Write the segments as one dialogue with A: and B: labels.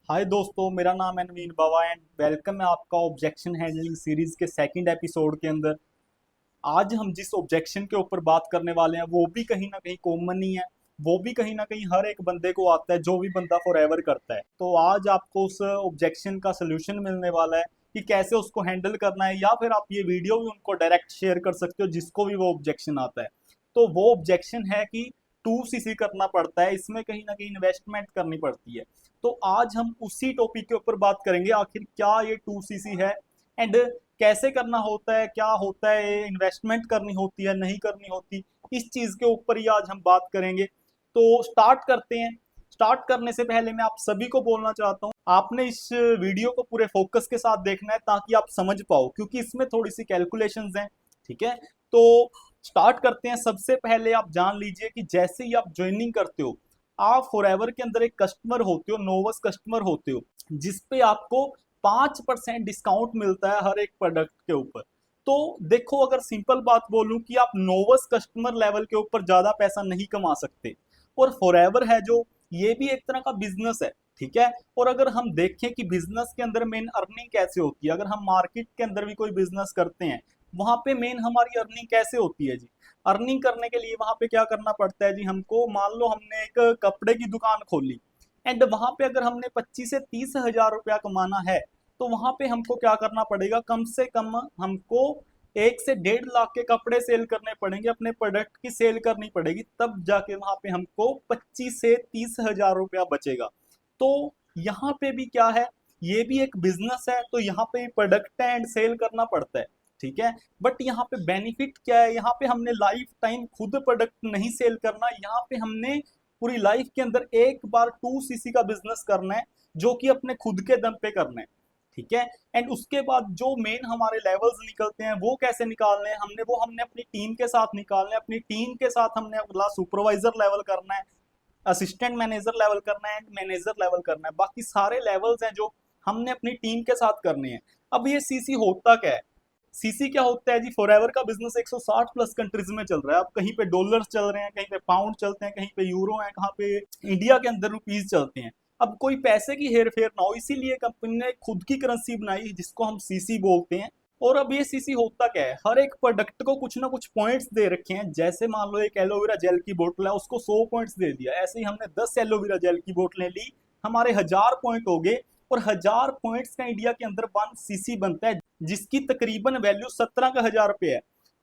A: हाय दोस्तों, मेरा नाम है नवीन बावा एंड वेलकम है आपका ऑब्जेक्शन हैंडलिंग सीरीज के सेकंड एपिसोड के अंदर। आज हम जिस ऑब्जेक्शन के ऊपर बात करने वाले हैं वो भी कहीं ना कहीं कॉमन ही है। वो भी कहीं ना कहीं हर एक बंदे को आता है, जो भी बंदा फॉर एवर करता है। तो आज आपको उस ऑब्जेक्शन का सोल्यूशन मिलने वाला है कि कैसे उसको हैंडल करना है, या फिर आप ये वीडियो भी उनको डायरेक्ट शेयर कर सकते हो जिसको भी वो ऑब्जेक्शन आता है। तो वो ऑब्जेक्शन है कि 2cc करना पड़ता है, इसमें कहीं ना कहीं इन्वेस्टमेंट करनी पड़ती है। तो आज हम उसी टॉपिक के ऊपर बात करेंगे, आखिर क्या ये 2cc है एंड कैसे करना होता है, क्या होता है, इन्वेस्टमेंट करनी होती है नहीं करनी होती। इस चीज के ऊपर ही आज हम बात करेंगे। तो स्टार्ट करते हैं। स्टार्ट करने से पहले मैं आप सभी को बोलना चाहता हूँ, आपने इस वीडियो को पूरे फोकस के साथ देखना है ताकि आप समझ पाओ, क्योंकि इसमें थोड़ी सी कैलकुलेशंस हैं। ठीक है, तो स्टार्ट करते हैं। सबसे पहले आप जान लीजिए कि जैसे ही आप ज्वाइनिंग करते हो, आप फॉरएवर के अंदर एक कस्टमर होते हो, नोवस कस्टमर होते हो, जिसपे आपको 5% डिस्काउंट मिलता है हर एक प्रोडक्ट के ऊपर। तो देखो, अगर सिंपल बात बोलूं कि आप नोवस कस्टमर लेवल के ऊपर ज्यादा पैसा नहीं कमा सकते, और फॉरएवर है जो, ये भी एक तरह का बिजनेस है। ठीक है, और अगर हम देखें कि बिजनेस के अंदर मेन अर्निंग कैसे होती है, अगर हम मार्केट के अंदर भी कोई बिजनेस करते हैं, वहां पे मेन हमारी अर्निंग कैसे होती है जी। अर्निंग करने के लिए वहां पे क्या करना पड़ता है जी, हमको मान लो हमने एक कपड़े की दुकान खोली एंड वहां पे अगर हमने 25 से 30 हजार रुपया कमाना है, तो वहां पे हमको क्या करना पड़ेगा, कम से कम हमको 1 से 1.5 लाख के कपड़े सेल करने पड़ेंगे, अपने प्रोडक्ट की सेल करनी पड़ेगी, तब जाके वहां पे हमको 25 से 30 हजार रुपया बचेगा। तो यहाँ पे भी क्या है, ये भी एक बिजनेस है, तो यहाँ पे प्रोडक्ट एंड सेल करना पड़ता है। ठीक है, बट यहाँ पे बेनिफिट क्या है, यहाँ पे हमने लाइफ टाइम खुद प्रोडक्ट नहीं सेल करना, यहाँ पे हमने पूरी लाइफ के अंदर एक बार 2cc का बिजनेस करना है, जो कि अपने खुद के दम पे करना है। ठीक है, एंड उसके बाद जो मेन हमारे लेवल्स निकलते हैं वो कैसे निकालने हैं, हमने अपनी टीम के साथ निकालने हैं। अपनी टीम के साथ हमने अगला सुपरवाइजर लेवल करना है, असिस्टेंट मैनेजर लेवल करना है, मैनेजर लेवल करना है। बाकी सारे लेवल्स हैं जो हमने अपनी टीम के साथ करने हैं। अब ये सीसी होता क्या है, सीसी क्या होता है जी, फॉरएवर का बिजनेस 160 प्लस कंट्रीज में चल रहा है। अब कहीं पे डॉलर्स चल रहे हैं, कहीं पे पाउंड चलते हैं, कहीं पे यूरो है, कहाँ पे इंडिया के अंदर रुपीज चलते हैं। अब कोई पैसे की हेर फेर ना हो, इसीलिए कंपनी ने खुद की करेंसी बनाई जिसको हम सीसी बोलते हैं। और अब ये सीसी होता क्या है, हर एक प्रोडक्ट को कुछ ना कुछ पॉइंट्स दे रखे हैं। जैसे मान लो एक एलोवेरा जेल की बोतल है, उसको 100 पॉइंट्स दे दिया, ऐसे ही हमने 10 एलोवेरा जेल की बोतलें ली, हमारे 1000 पॉइंट हो गए। और 1000 पॉइंट्स का इंडिया के अंदर 1 सीसी बनता है, जिसकी तकरीबन वैल्यू 17 का 1000 रुपये है।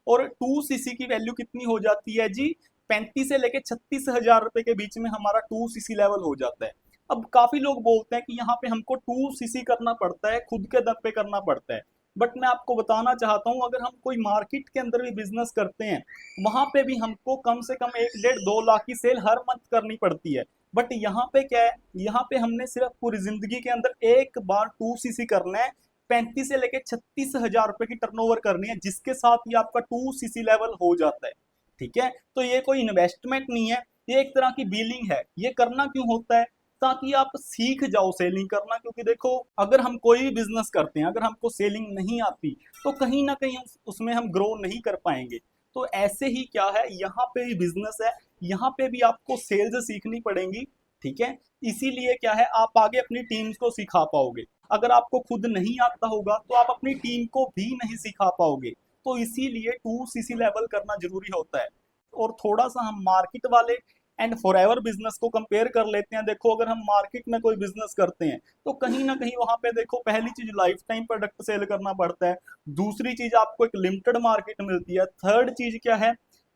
A: और 2 सीसी की वैल्यू कितनी हो जाती है जी, 35 से लेके 36 हजार रुपए के बीच में हमारा 2 सीसी लेवल हो जाता है। अब काफी लोग बोलते हैं कि यहाँ पे हमको 2 सीसी करना पड़ता है, खुद के दम पे करना पड़ता है। बट मैं आपको बताना चाहता हूँ, अगर हम कोई मार्केट के अंदर भी बिजनेस करते हैं, वहां पे भी हमको कम से कम 1 1.5 2 लाख की सेल हर मंथ करनी पड़ती है। बट यहाँ पे क्या है, यहाँ पे हमने सिर्फ पूरी जिंदगी के अंदर एक बार 2 सीसी करना है, 35 से लेके 36 हजार रुपए की टर्नओवर करनी है, जिसके साथ ही आपका 2 सीसी लेवल हो जाता है। ठीक है, तो ये कोई इन्वेस्टमेंट नहीं है, ये एक तरह की बिलिंग है। ये करना क्यों होता है, ताकि आप सीख जाओ सेलिंग करना। क्योंकि देखो, अगर हम कोई भी बिजनेस करते हैं, अगर हमको सेलिंग नहीं आती, तो कहीं ना कहीं उसमें हम ग्रो नहीं कर पाएंगे। तो ऐसे ही क्या है, यहाँ पे भी बिजनेस है, यहाँ पे भी आपको सेल्स सीखनी पड़ेंगी। ठीक है, इसीलिए क्या है, आप आगे अपनी टीम्स को सिखा पाओगे। अगर आपको खुद नहीं आता होगा तो आप अपनी टीम को भी नहीं सिखा पाओगे। तो इसीलिए 2 सीसी लेवल करना जरूरी होता है। और थोड़ा सा हम मार्केट वाले एंड फॉरएवर बिजनेस को कंपेयर कर लेते हैं। देखो, अगर हम मार्केट में कोई बिजनेस करते हैं, तो कहीं ना कहीं वहां पे देखो, पहली चीज लाइफ टाइम प्रोडक्ट सेल करना पड़ता है। दूसरी चीज, आपको एक लिमिटेड मार्केट मिलती है। थर्ड चीज क्या है,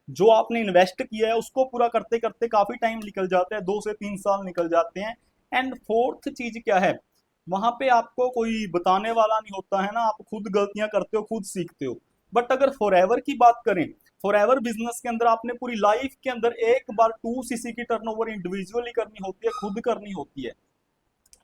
A: जो आपने इन्वेस्ट किया है उसको पूरा करते करते काफी टाइम निकल जाता है, 2 से 3 साल निकल जाते हैं। एंड फोर्थ चीज क्या है, वहां पे आपको कोई बताने वाला नहीं होता है ना, आप खुद गलतियां करते हो, खुद सीखते हो। बट अगर फॉरएवर की बात करें, फॉरएवर बिजनेस के अंदर आपने पूरी लाइफ के अंदर एक बार 2 सीसी की टर्नओवर इंडिविजुअली करनी होती है, खुद करनी होती है।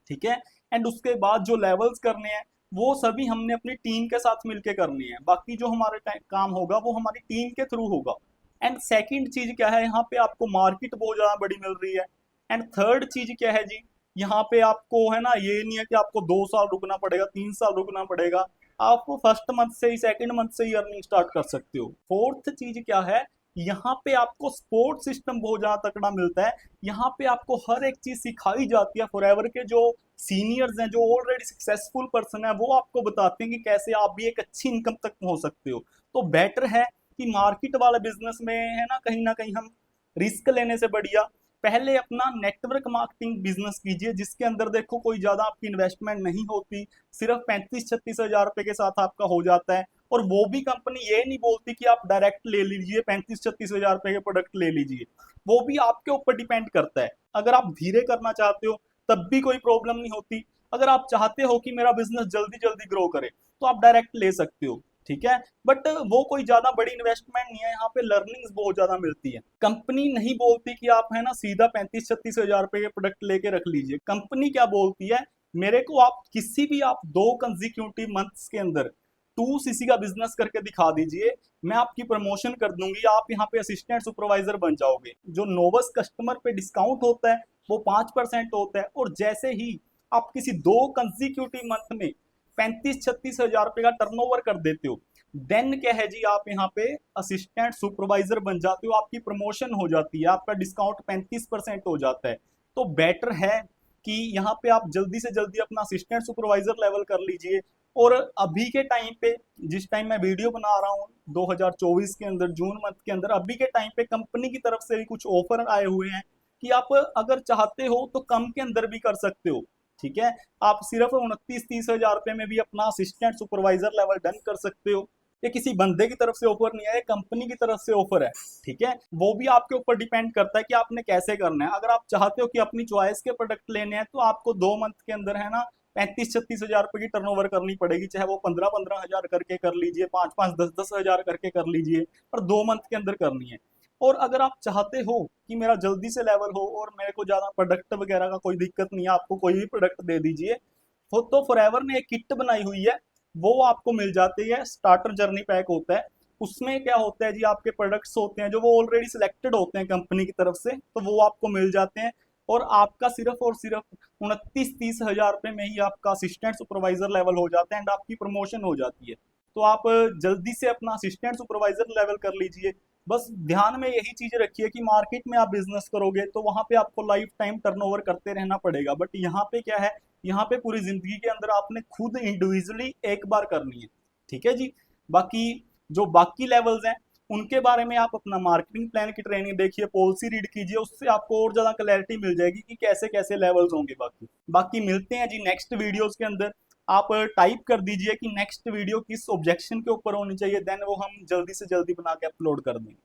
A: ठीक है, एंड उसके बाद जो लेवल्स करने हैं, वो सभी हमने अपनी टीम के साथ मिलके करनी है। बाकी जो हमारे काम होगा वो हमारी टीम के थ्रू होगा। एंड सेकंड चीज क्या है, यहाँ पे आपको मार्केट बहुत ज्यादा बड़ी मिल रही है। एंड थर्ड चीज क्या है जी, यहाँ पे आपको है ना, ये नहीं है कि आपको 2 साल रुकना पड़ेगा, 3 साल रुकना पड़ेगा। आप फर्स्ट मंथ से ही, सेकंड मंथ से ही अर्निंग स्टार्ट कर सकते हो। फोर्थ चीज क्या है, यहाँ पे आपको सपोर्ट सिस्टम बहुत ज्यादा तकड़ा मिलता है। यहाँ पे आपको हर एक चीज सिखाई जाती है, फॉरएवर के जो सीनियर्स हैं, जो ऑलरेडी सक्सेसफुल पर्सन है, वो आपको बताते हैं कि कैसे आप भी एक अच्छी इनकम तक पहुंच सकते हो। तो बेटर है कि मार्केट वाला बिजनेस में है ना कहीं हम रिस्क लेने से बढ़िया पहले अपना नेटवर्क मार्केटिंग बिजनेस कीजिए, जिसके अंदर देखो कोई ज्यादा आपकी इन्वेस्टमेंट नहीं होती, सिर्फ 35-36 हज़ार रुपए के साथ आपका हो जाता है। और वो भी कंपनी ये नहीं बोलती कि आप डायरेक्ट ले लीजिए 35-36 हज़ार रुपए के प्रोडक्ट ले लीजिए, वो भी आपके ऊपर डिपेंड करता है। अगर आप धीरे करना चाहते हो तब भी कोई प्रॉब्लम नहीं होती। अगर आप चाहते हो कि मेरा बिजनेस जल्दी जल्दी ग्रो करे तो आप डायरेक्ट ले सकते हो, ठीक है। बट वो कोई ज्यादा बड़ी इन्वेस्टमेंट नहीं है, यहाँ पे लर्निंग्स बहुत ज्यादा मिलती है। कंपनी नहीं बोलती कि आप है ना सीधा 35-36 हज़ार रुपए के प्रोडक्ट लेके रख लीजिए। कंपनी क्या बोलती है, मेरे को आप किसी भी आप 2 कंजिक्यूटिव मंथ्स के अंदर 2 सीसी का बिजनेस करके दिखा दीजिए, मैं आपकी प्रमोशन कर दूंगी, आप यहाँ पे असिस्टेंट सुपरवाइजर बन जाओगे। जो नोवस कस्टमर पे डिस्काउंट होता है वो 5% होता है, और जैसे ही आप किसी 2 कंजिक्यूटिव मंथ में 35-36 हज़ार रुपए का टर्नओवर कर देते हो, देन क्या है जी, आप यहाँ पे असिस्टेंट सुपरवाइजर बन जाते हो, आपकी प्रमोशन हो जाती है, आपका डिस्काउंट 35% हो जाता है। तो बेटर है कि यहाँ पे आप जल्दी से जल्दी अपना असिस्टेंट सुपरवाइजर लेवल कर लीजिए। और अभी के टाइम पे, जिस टाइम मैं वीडियो बना रहा हूँ 2024 के अंदर जून मंथ के अंदर, अभी के टाइम पे कंपनी की तरफ से भी कुछ ऑफर आए हुए हैं कि आप अगर चाहते हो तो कम के अंदर भी कर सकते हो, ठीक है। आप सिर्फ 29-30 हज़ार रुपए में भी अपना असिस्टेंट सुपरवाइजर लेवल डन कर सकते हो। ये किसी बंदे की तरफ से ऑफर नहीं है, ये कंपनी की तरफ से ऑफर है, ठीक है। वो भी आपके ऊपर डिपेंड करता है कि आपने कैसे करना है। अगर आप चाहते हो कि अपनी चॉइस के प्रोडक्ट लेने हैं तो आपको 2 मंथ के अंदर है ना 35-36 हज़ार रुपए की टर्नओवर करनी पड़ेगी, चाहे वो 15-15 हज़ार करके कर लीजिए, 5-5, 10-10 हज़ार करके कर लीजिए, पर 2 मंथ के अंदर करनी है। और अगर आप चाहते हो कि मेरा जल्दी से लेवल हो और मेरे को ज्यादा प्रोडक्ट वगैरह का कोई दिक्कत नहीं है, आपको कोई भी प्रोडक्ट दे दीजिए, वो तो फॉरएवर ने एक किट बनाई हुई है, वो आपको मिल जाती है। स्टार्टर जर्नी पैक होता है, उसमें क्या होता है जी, आपके प्रोडक्ट्स होते हैं जो वो ऑलरेडी सिलेक्टेड होते हैं कंपनी की तरफ से, तो वो आपको मिल जाते हैं। और आपका सिर्फ और सिर्फ 29-30 हज़ार रुपए में ही आपका असिस्टेंट सुपरवाइजर लेवल हो जाता है एंड आपकी प्रमोशन हो जाती है। तो आप जल्दी से अपना असिस्टेंट सुपरवाइजर लेवल कर लीजिए। बस ध्यान में यही चीज रखिए कि मार्केट में आप बिजनेस करोगे तो वहां पे आपको लाइफ टाइम टर्नओवर करते रहना पड़ेगा, बट यहाँ पे क्या है, यहाँ पे पूरी जिंदगी के अंदर आपने खुद इंडिविजुअली एक बार करनी है, ठीक है जी। बाकी जो बाकी लेवल्स हैं उनके बारे में आप अपना मार्केटिंग प्लान की ट्रेनिंग देखिए, पॉलिसी रीड कीजिए, उससे आपको और ज्यादा क्लैरिटी मिल जाएगी कि कैसे कैसे लेवल्स होंगे। बाकी बाकी मिलते हैं जी नेक्स्ट वीडियोस के अंदर। आप टाइप कर दीजिए कि नेक्स्ट वीडियो किस ऑब्जेक्शन के ऊपर होनी चाहिए, देन वो हम जल्दी से जल्दी बना के अपलोड कर देंगे।